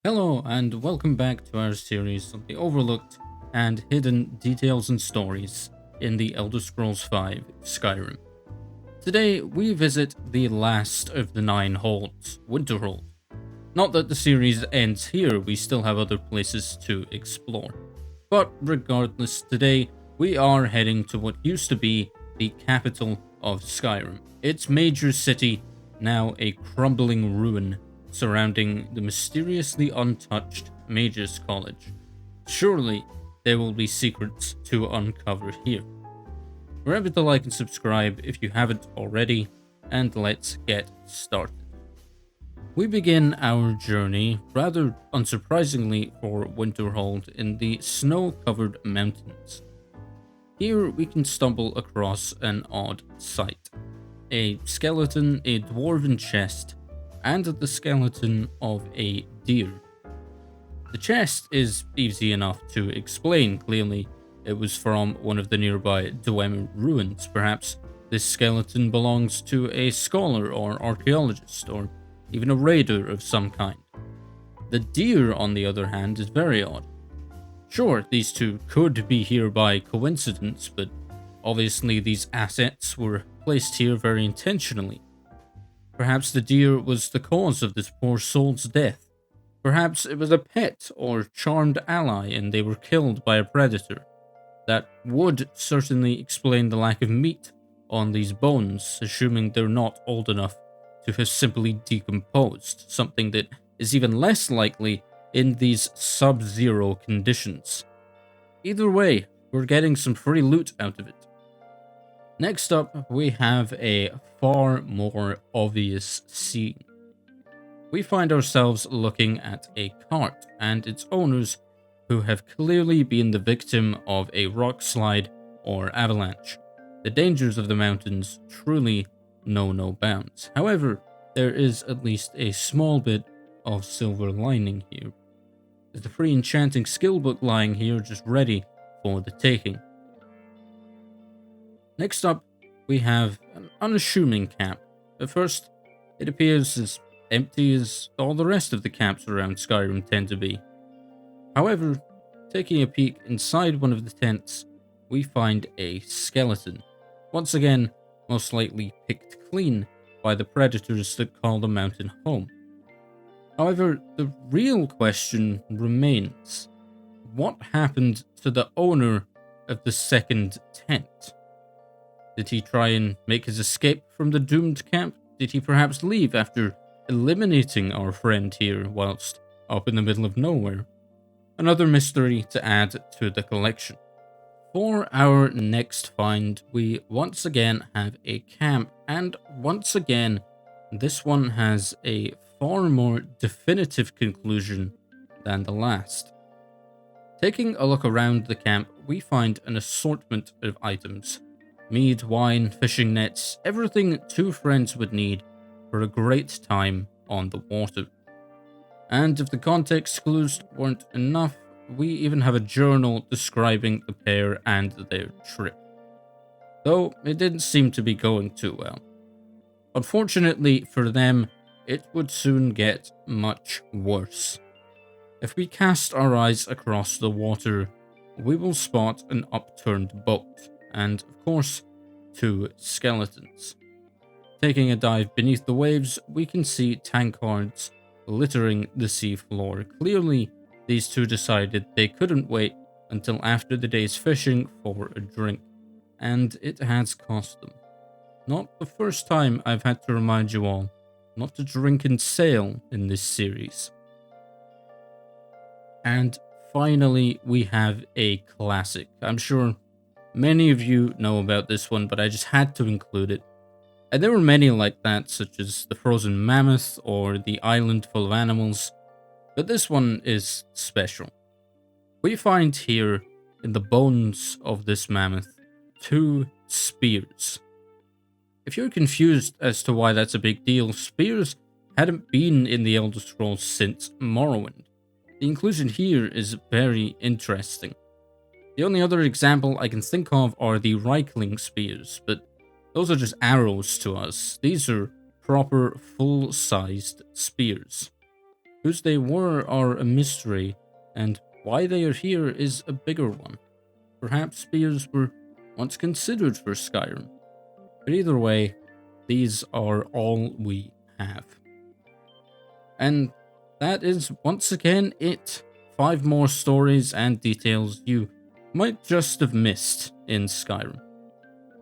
Hello, and welcome back to our series on the overlooked and hidden details and stories in the Elder Scrolls V Skyrim. Today, we visit the last of the 9 holds, Winterhold. Not that the series ends here, we still have other places to explore. But regardless, today, we are heading to what used to be the capital of Skyrim. Its major city, now a crumbling ruin surrounding the mysteriously untouched Mages College. Surely there will be secrets to uncover here. Remember to like and subscribe if you haven't already, and let's get started. We begin our journey, rather unsurprisingly for Winterhold, in the snow-covered mountains. Here we can stumble across an odd sight. A skeleton, a dwarven chest, and the skeleton of a deer. The chest is easy enough to explain. Clearly, it was from one of the nearby Dwemer ruins. Perhaps this skeleton belongs to a scholar or archaeologist, or even a raider of some kind. The deer, on the other hand, is very odd. Sure, these two could be here by coincidence, but obviously these assets were placed here very intentionally. Perhaps the deer was the cause of this poor soul's death. Perhaps it was a pet or charmed ally and they were killed by a predator. That would certainly explain the lack of meat on these bones, assuming they're not old enough to have simply decomposed, something that is even less likely in these sub-zero conditions. Either way, we're getting some free loot out of it. Next up, we have a far more obvious scene. We find ourselves looking at a cart and its owners who have clearly been the victim of a rock slide or avalanche. The dangers of the mountains truly know no bounds. However, there is at least a small bit of silver lining here. There's a free enchanting skill book lying here just ready for the taking. Next up, we have an unassuming camp. At first, it appears as empty as all the rest of the camps around Skyrim tend to be. However, taking a peek inside one of the tents, we find a skeleton. Once again, most likely picked clean by the predators that call the mountain home. However, the real question remains: what happened to the owner of the second tent? Did he try and make his escape from the doomed camp? Did he perhaps leave after eliminating our friend here whilst up in the middle of nowhere? Another mystery to add to the collection. For our next find, we once again have a camp, and once again, this one has a far more definitive conclusion than the last. Taking a look around the camp, we find an assortment of items. Mead, wine, fishing nets, everything two friends would need for a great time on the water. And if the context clues weren't enough, we even have a journal describing the pair and their trip. Though it didn't seem to be going too well. Unfortunately for them, it would soon get much worse. If we cast our eyes across the water, we will spot an upturned boat, and of course, 2 skeletons. Taking a dive beneath the waves, we can see tankards littering the seafloor. Clearly, these two decided they couldn't wait until after the day's fishing for a drink, and it has cost them. Not the first time I've had to remind you all not to drink and sail in this series. And finally, we have a classic. I'm sure many of you know about this one, but I just had to include it. And there were many like that, such as the frozen mammoth or the island full of animals, but this one is special. We find here, in the bones of this mammoth, 2 spears. If you're confused as to why that's a big deal, spears hadn't been in the Elder Scrolls since Morrowind. The inclusion here is very interesting. The only other example I can think of are the Reichling spears, but those are just arrows to us. These are proper, full-sized spears. Whose they were are a mystery, and why they are here is a bigger one. Perhaps spears were once considered for Skyrim. But either way, these are all we have. And that is once again it. 5 more stories and details you might just have missed in Skyrim.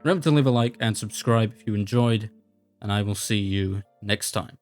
Remember to leave a like and subscribe if you enjoyed, and I will see you next time.